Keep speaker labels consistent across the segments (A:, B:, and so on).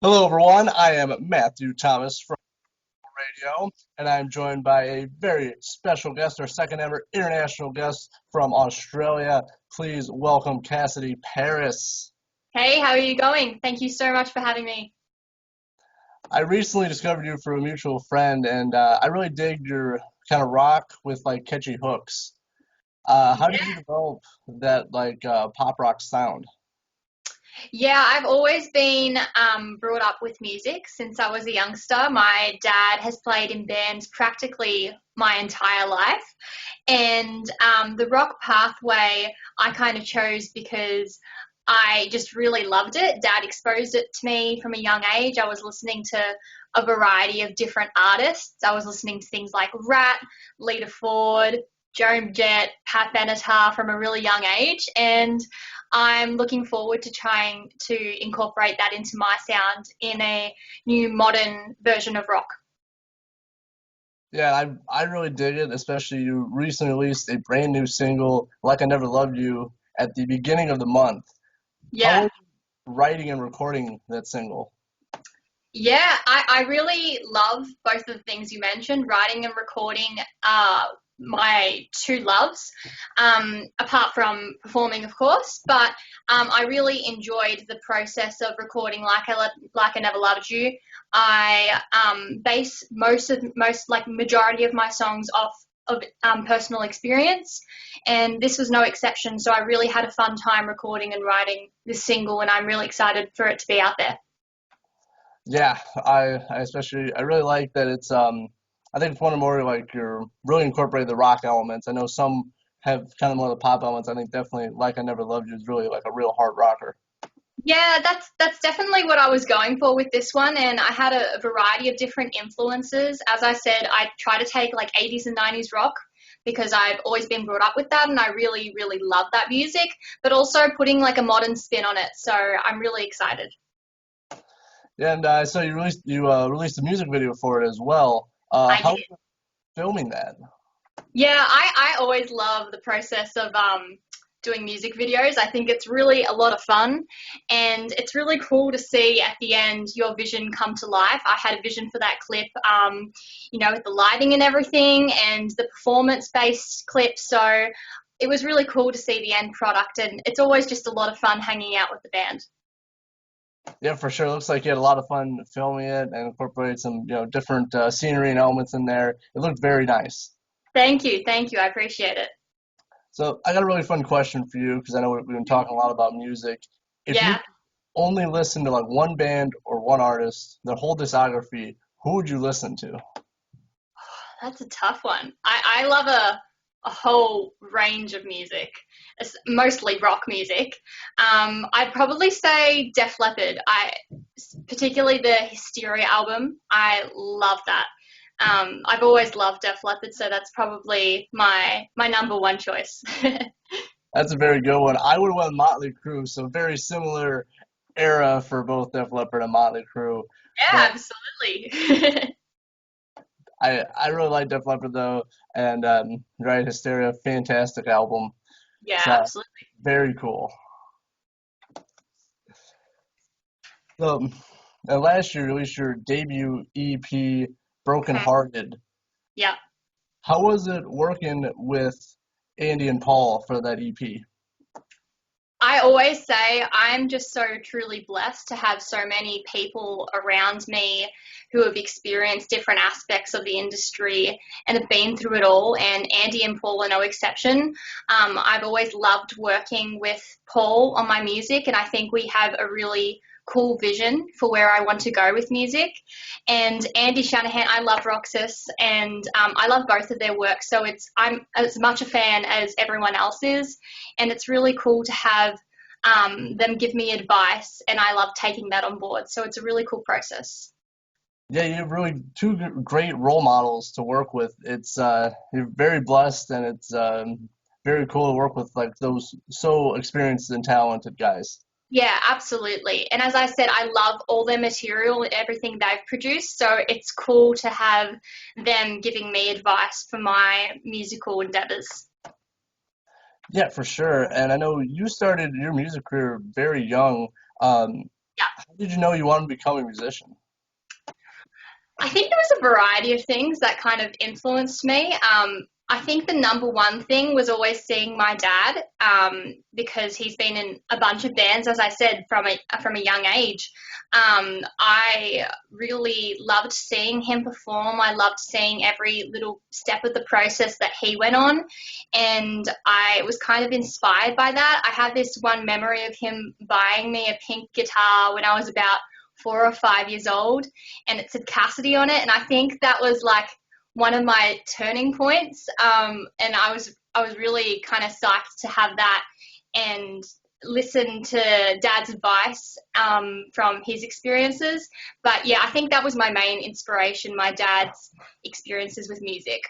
A: Hello, everyone. I am Matthew Thomas from Radio, and I'm joined by a very special guest, our second ever international guest from Australia. Please welcome Cassidy Paris.
B: Hey, how are you going? Thank you so much for having me.
A: I recently discovered you through a mutual friend, and I really dig your kind of rock with like catchy hooks. How did you develop that pop rock sound?
B: Yeah, I've always been brought up with music since I was a youngster. My dad has played in bands practically my entire life. And the rock pathway I kind of chose because I just really loved it. Dad exposed it to me from a young age. I was listening to a variety of different artists. I was listening to things like Rat, Lita Ford, Joan Jett, Pat Benatar from a really young age. And I'm looking forward to trying to incorporate that into my sound in a new modern version of rock.
A: Yeah, I really dig it, especially you recently released a brand new single, Like I Never Loved You, at the beginning of the month. How
B: Yeah,
A: was writing and recording that single?
B: yeah, I really love both of the things you mentioned. Writing and recording are my two loves, apart from performing, of course. But I really enjoyed the process of recording Like I Never Loved You. I base most like majority of my songs off of personal experience, and this was no exception. So I really had a fun time recording and writing this single, and I'm really excited for it to be out there.
A: Yeah, I really like that I think it's one of more like you're really incorporating the rock elements. I know some have kind of more of the pop elements. I think definitely Like I Never Loved You is really like a real hard rocker.
B: Yeah, that's definitely what I was going for with this one, and I had a variety of different influences. As I said, I try to take like 80s and 90s rock because I've always been brought up with that, and I really, really love that music, but also putting like a modern spin on it. So I'm really excited.
A: And so you released a music video for it as well.
B: I
A: How was
B: did.
A: it filming that?
B: Yeah, I always love the process of doing music videos. I think it's really a lot of fun, and it's really cool to see at the end your vision come to life. I had a vision for that clip, with the lighting and everything, and the performance-based clip. So it was really cool to see the end product, and it's always just a lot of fun hanging out with the band.
A: Yeah, for sure. Looks like you had a lot of fun filming it and incorporated some different scenery and elements in there. It looked very nice.
B: Thank you. I appreciate it.
A: So I got a really fun question for you because I know we've been talking a lot about music. If you
B: Yeah,
A: could only listen to like one band or one artist, their whole discography, who would you listen to?
B: that's a tough one. I love a whole range of music, mostly rock music. I'd probably say Def Leppard. Particularly the Hysteria album. I love that. I've always loved Def Leppard, so that's probably my number one choice.
A: That's a very good one. I would have went Motley Crue, so very similar era for both Def Leppard and Motley Crue.
B: Yeah,
A: But
B: absolutely.
A: I really like Def Leppard though, and right, Hysteria, fantastic album.
B: Yeah,
A: So
B: absolutely.
A: very cool. So last year you released your debut EP, Broken
B: Mhm.
A: Hearted.
B: Yeah.
A: How was it working with Andy and Paul for that EP?
B: I always say I'm just so truly blessed to have so many people around me who have experienced different aspects of the industry and have been through it all. And Andy and Paul are no exception. I've always loved working with Paul on my music, and I think we have a really cool vision for where I want to go with music. And Andy Shanahan, I love Roxas, and I love both of their work. So I'm as much a fan as everyone else is, and it's really cool to have them give me advice, and I love taking that on board. So it's a really cool process.
A: Yeah, you have really two great role models to work with. It's you're very blessed, and it's very cool to work with like those so experienced and talented guys.
B: Yeah, absolutely. And as I said, I love all their material and everything they've produced. So it's cool to have them giving me advice for my musical endeavors.
A: Yeah, for sure. And I know you started your music career very young. Um,
B: Yeah.
A: How did you know you wanted to become a musician?
B: I think there was a variety of things that kind of influenced me. I think the number one thing was always seeing my dad, because he's been in a bunch of bands, as I said, from a young age. I really loved seeing him perform. I loved seeing every little step of the process that he went on, and I was kind of inspired by that. I have this one memory of him buying me a pink guitar when I was about 4 or 5 years old, and it said Cassidy on it, and I think that was like one of my turning points. And I was really kind of psyched to have that and listen to Dad's advice, from his experiences. But yeah, I think that was my main inspiration, my dad's experiences with music.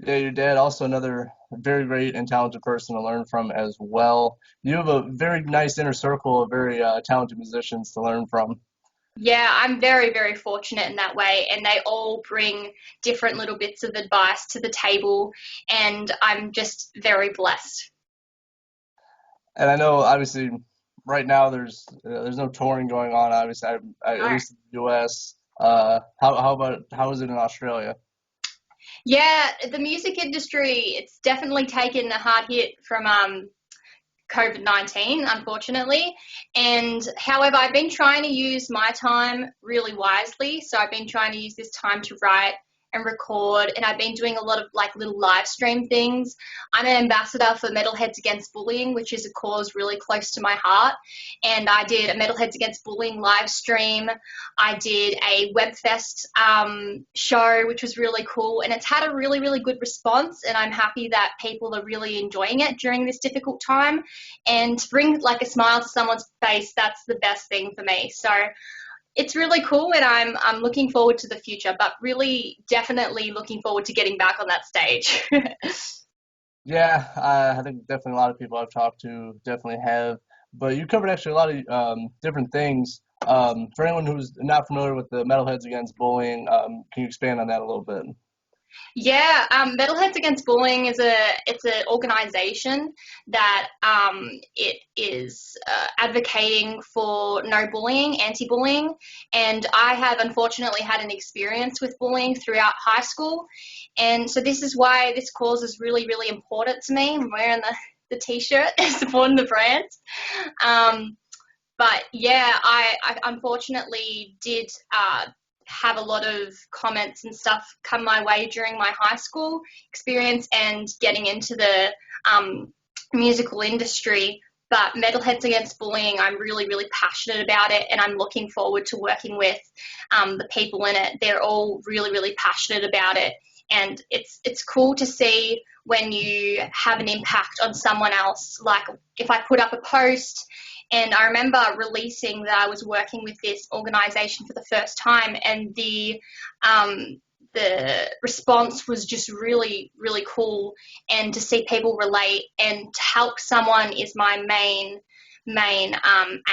A: Yeah, your dad also another very great and talented person to learn from as well. You have a very nice inner circle of very talented musicians to learn from.
B: Yeah, I'm very, very fortunate in that way, and they all bring different little bits of advice to the table, and I'm just very blessed.
A: And I know obviously right now there's no touring going on. Obviously, at
B: No.
A: least in the U.S. How is it in Australia?
B: Yeah, the music industry, it's definitely taken a hard hit from COVID-19, unfortunately. And however, I've been trying to use my time really wisely. So I've been trying to use this time to write and record, and I've been doing a lot of like little live stream things. I'm an ambassador for Metalheads Against Bullying, which is a cause really close to my heart. And I did a Metalheads Against Bullying live stream. I did a Webfest show, which was really cool, and it's had a really, really good response. And I'm happy that people are really enjoying it during this difficult time. And to bring like a smile to someone's face, that's the best thing for me. So it's really cool, and I'm looking forward to the future, but really definitely looking forward to getting back on that stage.
A: Yeah, I think definitely a lot of people I've talked to definitely have. But you covered actually a lot of different things. For anyone who's not familiar with the Metalheads Against Bullying, can you expand on that a little bit?
B: Yeah, Metalheads Against Bullying is a it's an organisation that it is advocating for no bullying, anti-bullying, and I have unfortunately had an experience with bullying throughout high school, and so this is why this cause is really, really important to me. I'm wearing the t-shirt supporting the brand. Um, but yeah, I unfortunately did have a lot of comments and stuff come my way during my high school experience and getting into the musical industry. But Metalheads Against Bullying, I'm really, really passionate about it, and I'm looking forward to working with the people in it. They're all really, really passionate about it, and it's cool to see when you have an impact on someone else. Like if I put up a post, and I remember releasing that I was working with this organisation for the first time, and the response was just really, really cool. And to see people relate and to help someone is my main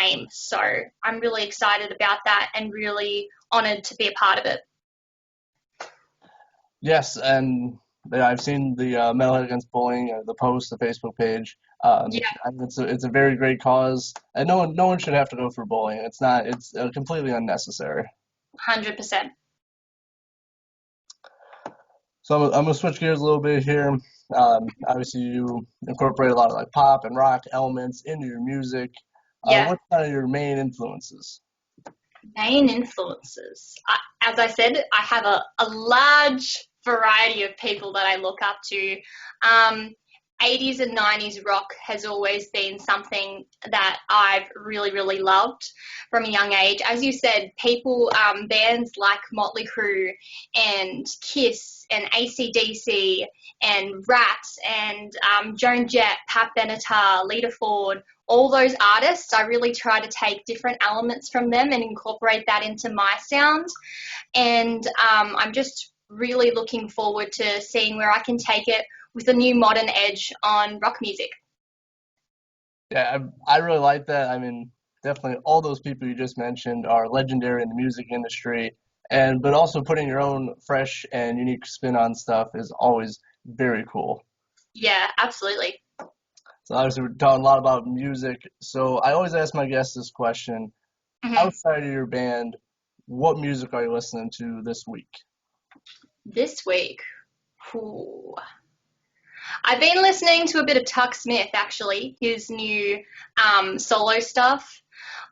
B: aim. So I'm really excited about that and really honoured to be a part of it.
A: Yes, and yeah, I've seen the Metalhead Against Bullying, the post, the Facebook page.
B: Yeah,
A: And it's a very great cause, and no one should have to go through bullying. It's completely unnecessary.
B: 100%.
A: So I'm gonna switch gears a little bit here. Obviously, you incorporate a lot of like pop and rock elements into your music.
B: Yeah.
A: What's kind of your main influences?
B: Main influences. As I said, I have a large variety of people that I look up to. Um, 80s and 90s rock has always been something that I've really, really loved from a young age. As you said, bands like Motley Crue and Kiss and AC/DC and Rats and Joan Jett, Pat Benatar, Lita Ford, all those artists, I really try to take different elements from them and incorporate that into my sound. And I'm just really looking forward to seeing where I can take it with a new modern edge on rock music.
A: Yeah, I really like that. I mean, definitely all those people you just mentioned are legendary in the music industry, and but also putting your own fresh and unique spin on stuff is always very cool.
B: Yeah, absolutely.
A: So obviously we're talking a lot about music. So I always ask my guests this question.
B: Mhm.
A: Outside of your band, what music are you listening to this week?
B: This week, ooh, I've been listening to a bit of Tuck Smith, actually, his new solo stuff.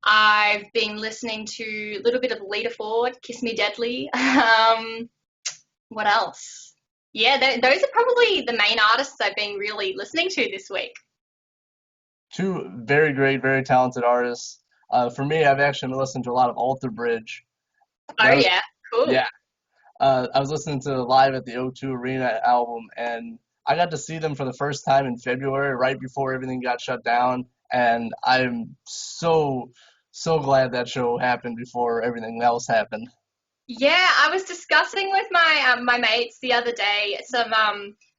B: I've been listening to a little bit of Lita Ford, Kiss Me Deadly. What else? Yeah, those are probably the main artists I've been really listening to this week.
A: Two very great, very talented artists. For me, I've actually been listening to a lot of Alter Bridge.
B: Oh,
A: That was,
B: yeah,
A: yeah.
B: cool.
A: I was listening to Live at the O2 Arena album, and I got to see them for the first time in February, right before everything got shut down. And I'm so glad that show happened before everything else happened.
B: Yeah, I was discussing with my mates the other day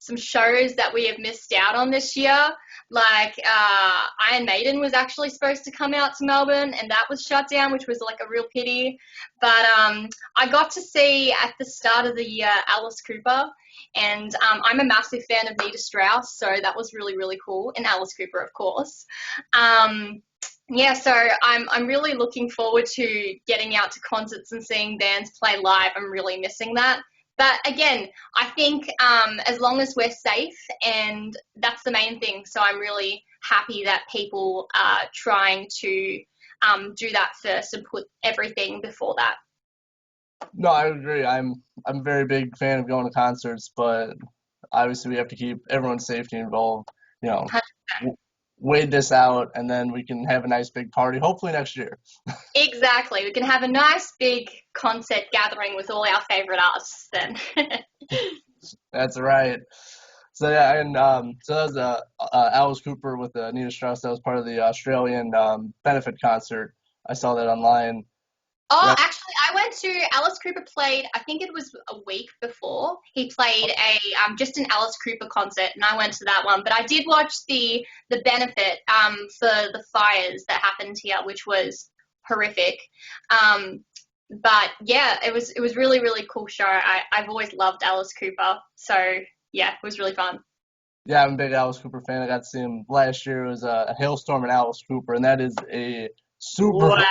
B: some shows that we have missed out on this year. Like Iron Maiden was actually supposed to come out to Melbourne, and that was shut down, which was like a real pity. But I got to see at the start of the year Alice Cooper, and I'm a massive fan of Nita Strauss, so that was really cool. And Alice Cooper, of course. Um, yeah, so I'm really looking forward to getting out to concerts and seeing bands play live. I'm really missing that. But again, I think as long as we're safe, and that's the main thing. So I'm really happy that people are trying to do that first and put everything before that.
A: No, I agree. I'm a very big fan of going to concerts, but obviously we have to keep everyone's safety involved. You know, w- wait this out, and then we can have a nice big party, hopefully next year.
B: Exactly. We can have a nice big concert gathering with all our favorite artists then.
A: That's right. So yeah, and so that was Alice Cooper with Anita Strauss. That was part of the Australian benefit concert. I saw that online.
B: Oh,
A: That
B: actually, I went to Alice Cooper played. I think it was a week before he played a just an Alice Cooper concert, and I went to that one. But I did watch the benefit for the fires that happened here, which was horrific. Um, but yeah, it was really cool show. I've always loved Alice Cooper, so yeah, it was really fun.
A: yeah, I'm a big Alice Cooper fan. I got to see him last year. It was a Hailstorm and Alice Cooper, and that is a super
B: Wow,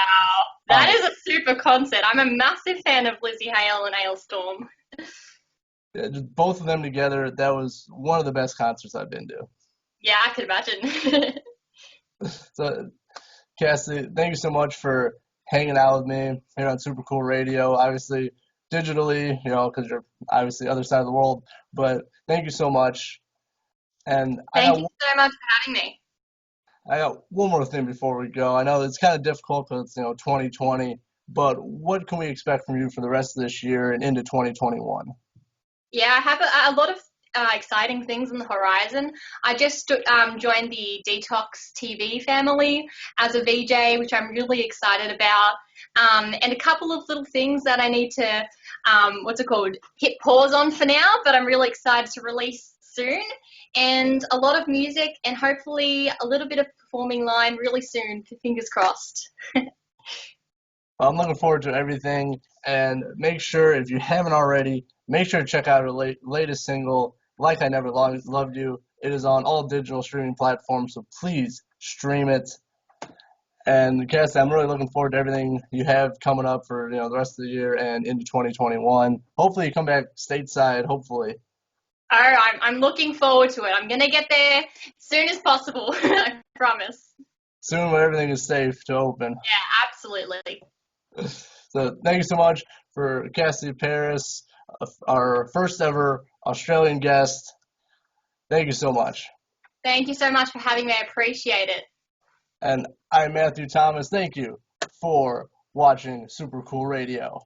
B: that
A: concert.
B: is a super concert. I'm a massive fan of Lizzie Hale and Hailstorm.
A: Yeah, just both of them together. That was one of the best concerts I've been to.
B: Yeah, I could imagine.
A: So Cassidy, thank you so much for hanging out with me here on Super Cool Radio. Obviously, digitally, because you're obviously the other side of the world. But thank you so much. And
B: Thank you so much for having me.
A: I got one more thing before we go. I know it's kind of difficult because it's 2020, but what can we expect from you for the rest of this year and into 2021?
B: Yeah, I have a lot of exciting things on the horizon. I just joined the Detox TV family as a VJ, which I'm really excited about. And a couple of little things that I need to, what's it called, hit pause on for now, but I'm really excited to release soon. And a lot of music and hopefully a little bit of performing live really soon, fingers crossed.
A: I'm looking forward to everything. And make sure, if you haven't already, make sure to check out our latest single, Like I Never Loved You. It is on all digital streaming platforms, so please stream it. And Cass, I'm really looking forward to everything you have coming up for the rest of the year and into 2021. Hopefully, you come back stateside. Hopefully,
B: Oh, I'm looking forward to it. I'm going to get there as soon as possible, I promise.
A: soon when everything is safe to open.
B: Yeah, absolutely.
A: So thank you so much for Cassidy Paris, our first ever Australian guest. Thank you so much.
B: Thank you so much for having me. I appreciate it.
A: And I'm Matthew Thomas. Thank you for watching Super Cool Radio.